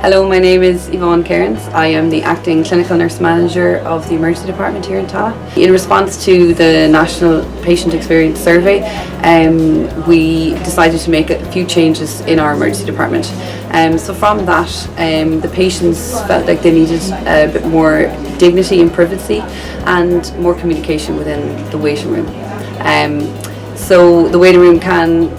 Hello, my name is Yvonne Kerins. I am the Acting Clinical Nurse Manager of the Emergency Department here in Tallaght. In response to the National Patient Experience Survey, we decided to make a few changes in our emergency department. So from that, the patients felt like they needed a bit more dignity and privacy and more communication within the waiting room. So the waiting room can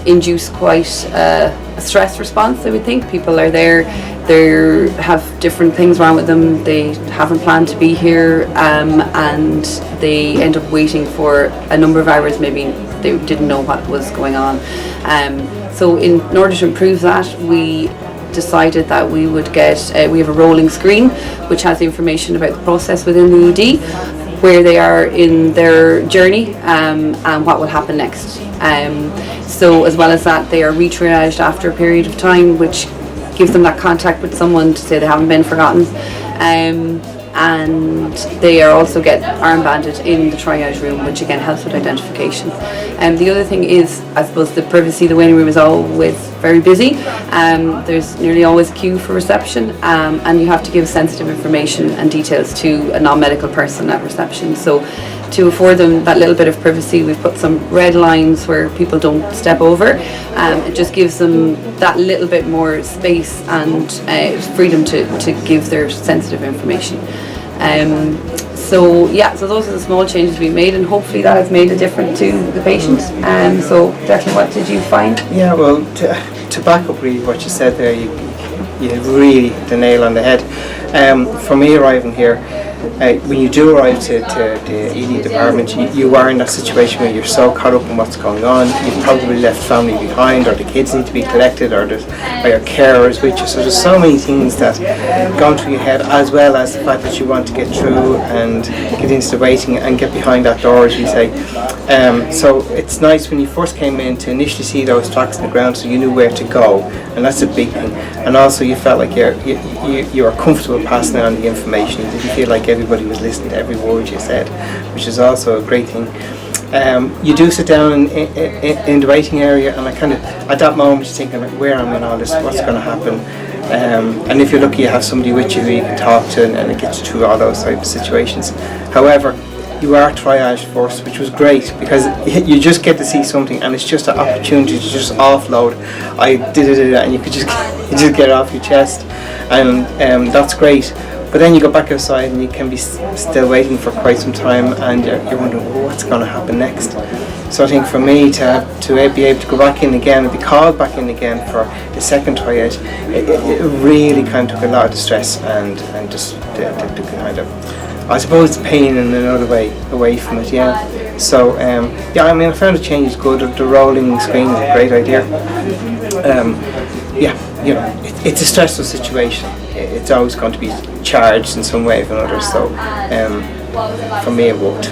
induce quite a stress response, I would think. People are there, they have different things wrong with them, they haven't planned to be here, and they end up waiting for a number of hours, maybe they didn't know what was going on. So in order to improve that, we decided that we would get, we have a rolling screen which has information about the process within the ED, where they are in their journey, and what will happen next. So as well as that, they are re-triaged after a period of time, which gives them that contact with someone to say they haven't been forgotten, and they are also get armbanded in the triage room, which again helps with identification. The other thing is, I suppose, the privacy. The waiting room is always very busy. There's nearly always a queue for reception, and you have to give sensitive information and details to a non-medical person at reception. So to afford them that little bit of privacy, we've put some red lines where people don't step over. It just gives them that little bit more space and freedom to give their sensitive information. So those are the small changes we made, and hopefully that has made a difference to the patient. So Declan, what did you find? Yeah, well, to back up really what you said there, you really hit the nail on the head. For me arriving here, when you do arrive to the ED department, you are in that situation where you're so caught up in what's going on. You've probably left family behind, or the kids need to be collected, or your carers with you. So there's so many things that go through your head, as well as the fact that you want to get through and get into the waiting and get behind that door, as we say. So it's nice when you first came in to initially see those tracks in the ground, so you knew where to go, and that's a big thing. And also you felt like you were comfortable passing on the information. You didn't feel like everybody was listening to every word you said, which is also a great thing. You do sit down in the waiting area, and I kind of, at that moment, you're thinking, like, where am I in all this, what's going to happen? And if you're lucky, you have somebody with you who you can talk to, and it gets you through all those type of situations. However, you are triaged first, which was great, because you just get to see something, and it's just an opportunity to just offload. I did it, and you could just get it off your chest, and that's great. But then you go back outside, and you can be still waiting for quite some time, and you're wondering, well, what's going to happen next. So I think for me to be able to go back in again and be called back in again for the second triage, it really kind of took a lot of the stress and just the kind of, I suppose, the pain in another way away from it. Yeah. So I mean, I found the change is good. The rolling screen is a great idea. It's a stressful situation. It's always going to be charged in some way or another. So for me, it worked.